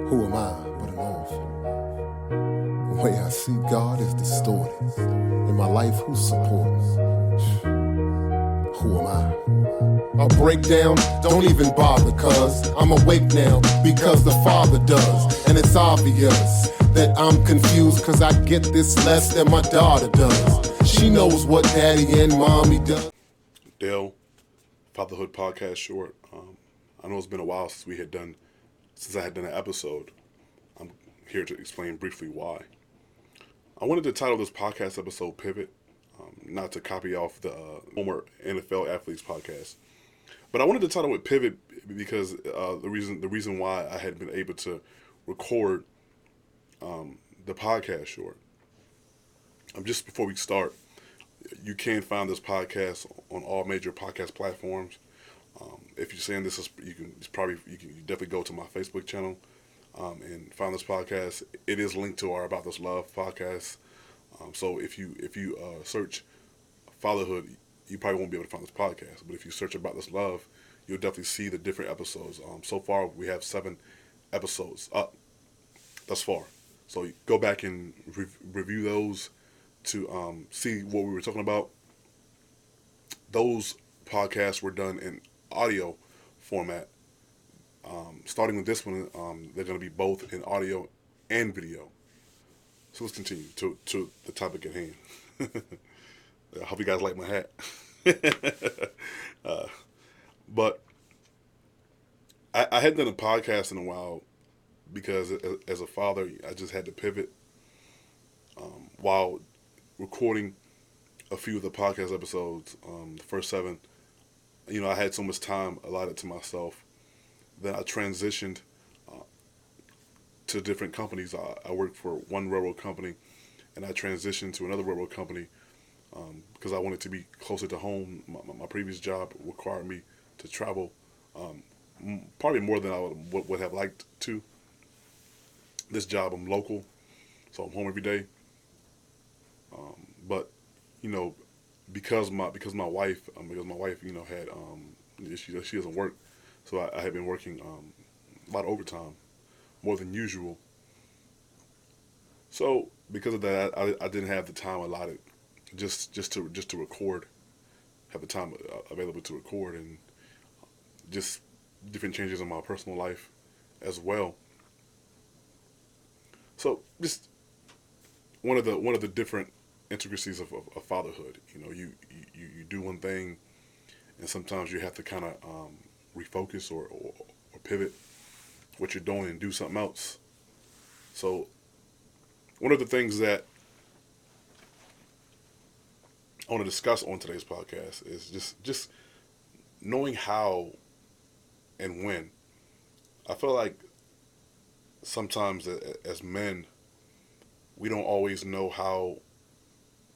Who am I but an orphan? The way I see God is distorted. In my life, who's supporting? Who am I? I'll break down, don't even bother, cuz I'm awake now because the Father does. And it's obvious that I'm confused, cuz I get this less than my daughter does. She knows what daddy and mommy does. Dale, Fatherhood podcast short. I know it's been a while since I had done an episode. I'm here to explain briefly why. I wanted to title this podcast episode "Pivot," not to copy off the former NFL athletes podcast, but I wanted to title it "Pivot" because the reason why I had been able to record the podcast short. Just before we start, you can find this podcast on all major podcast platforms. If you're saying this is, you can definitely go to my Facebook channel and find this podcast. It is linked to our About This Love podcast. So if you search Fatherhood, you probably won't be able to find this podcast. But if you search About This Love, you'll definitely see the different episodes. So far, we have 7 episodes up thus far. So go back and review those to see what we were talking about. Those podcasts were done in audio format. Starting with this one, they're going to be both in audio and video. So let's continue to the topic at hand. I hope you guys like my hat. But I hadn't done a podcast in a while because as a father, I just had to pivot while recording a few of the podcast episodes, the first 7. I had so much time allotted to myself. Then I transitioned to different companies. I worked for one railroad company, and I transitioned to another railroad company because I wanted to be closer to home. My previous job required me to travel probably more than I would have liked to. This job, I'm local, so I'm home every day. But because my wife had she doesn't work, so I had been working a lot of overtime, more than usual. So because of that, I didn't have the time allotted just to record, have the time available to record, and just different changes in my personal life as well. So just one of the different intricacies of fatherhood. You do one thing, and sometimes you have to kind of refocus or pivot what you're doing and do something else. So one of the things that I want to discuss on today's podcast is just knowing how and when. I feel like sometimes as men, we don't always know how,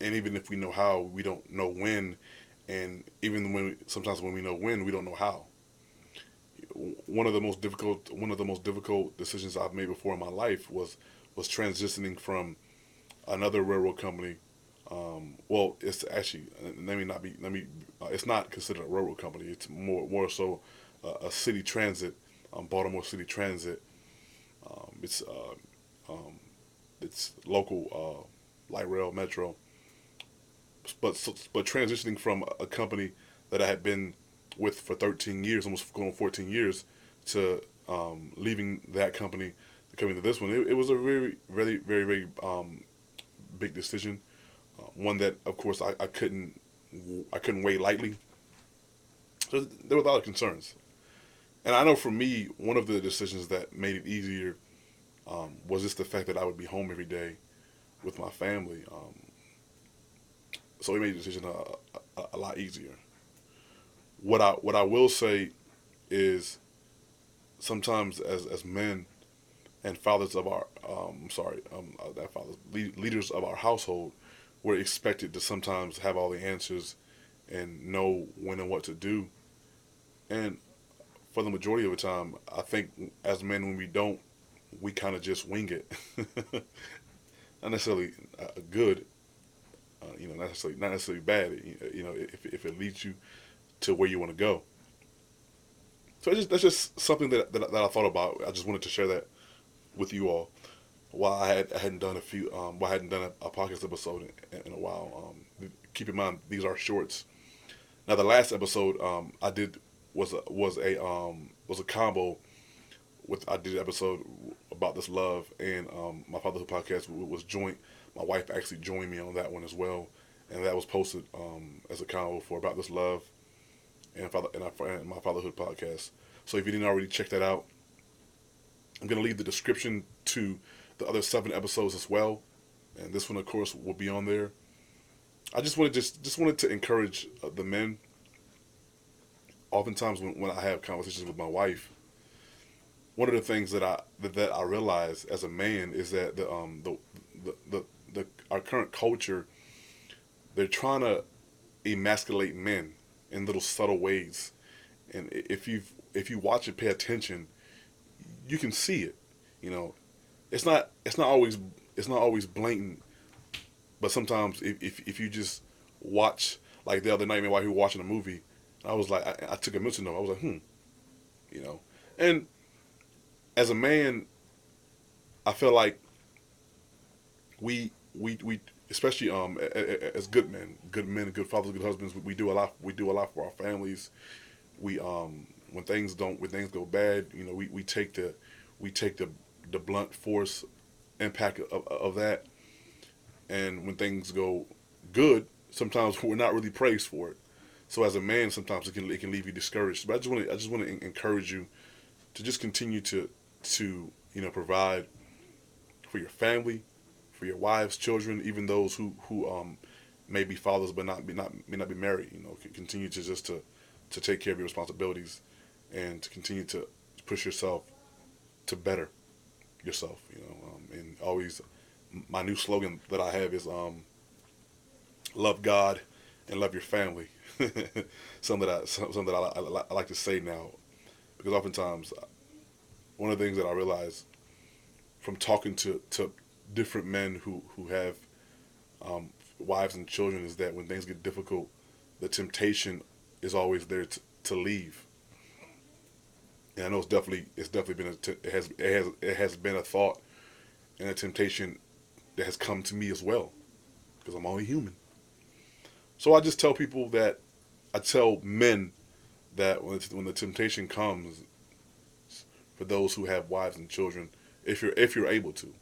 and even if we know how, we don't know when, and even sometimes when we know when, we don't know how. One of the most difficult decisions I've made before in my life was transitioning from another railroad company. Well, it's actually it's not considered a railroad company. It's more so a city transit, Baltimore City Transit. It's local light rail, metro. But transitioning from a company that I had been with for 13 years, almost going 14 years, to leaving that company to coming to this one, it was a very, very, very, very big decision. One that, of course, I couldn't weigh lightly. So there were a lot of concerns, and I know for me, one of the decisions that made it easier was just the fact that I would be home every day with my family. So it made the decision a lot easier. What I will say is sometimes as men and fathers of our leaders of our household, we're expected to sometimes have all the answers and know when and what to do. And for the majority of the time, I think as men, when we don't, we kind of just wing it. Not necessarily good, not necessarily bad. If it leads you to where you want to go. So that's just something that I thought about. I just wanted to share that with you all. While I hadn't done I hadn't done a podcast episode in a while. Keep in mind these are shorts. Now the last episode I did was a combo with I did an episode about this love, and my fatherhood podcast was joint. My wife actually joined me on that one as well, and that was posted as a combo for about this love and my fatherhood podcast. So if you didn't already check that out, I'm gonna leave the description to the other 7 episodes as well, and this one of course will be on there. I just wanted to encourage the men. Oftentimes when I have conversations with my wife, one of the things that I realize as a man is that the our current culture, they're trying to emasculate men in little subtle ways, and if you watch and pay attention, you can see it. You know, it's not always blatant, but sometimes if you just watch, like the other night, me and my wife were watching a movie, I was like, I took a mental note. I was like, you know, and as a man, I feel like we especially as good men, good fathers, good husbands, we do a lot. We do a lot for our families. We when things go bad, you know, we take the blunt force impact of that, and when things go good, sometimes we're not really praised for it. So as a man, sometimes it can leave you discouraged. But I just want to encourage you to just continue to provide for your family, for your wives, children, even those who may be fathers but may not be married. You know, continue to to take care of your responsibilities, and to continue to push yourself to better yourself. You know, and always my new slogan that I have is love God and love your family. something that I like to say now, because oftentimes one of the things that I realize from talking to different men who have wives and children is that when things get difficult, the temptation is always there to leave. And I know it's definitely been it has been a thought and a temptation that has come to me as well, because I'm only human. So I just tell people that I tell men that when the temptation comes, for those who have wives and children, if you're able to,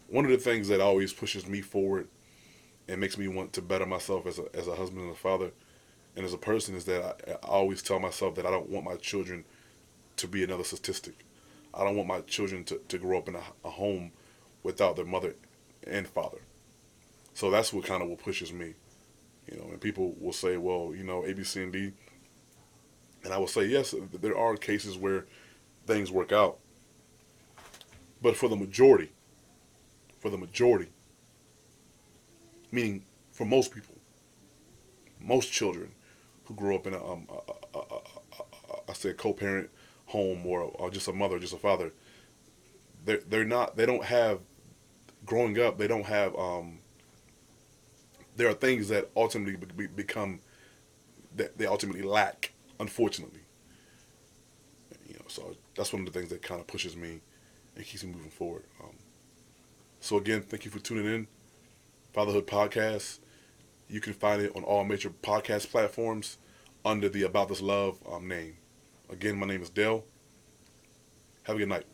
one of the things that always pushes me forward and makes me want to better myself as a husband and a father and as a person is that I always tell myself that I don't want my children to be another statistic. I don't want my children to grow up in a home without their mother and father. So that's what pushes me. You know, and people will say, well, you know, A, B, C, and D. And I will say, yes, there are cases where things work out. But for the majority, meaning for most people, most children who grow up in I say a co-parent home or just a mother, just a father, they don't have, growing up, they don't have, there are things that ultimately become, that they ultimately lack, unfortunately. You know, so that's one of the things that kind of pushes me and keeps me moving forward. So again, thank you for tuning in. Fatherhood Podcast. You can find it on all major podcast platforms under the About This Love name. Again, my name is Dale. Have a good night.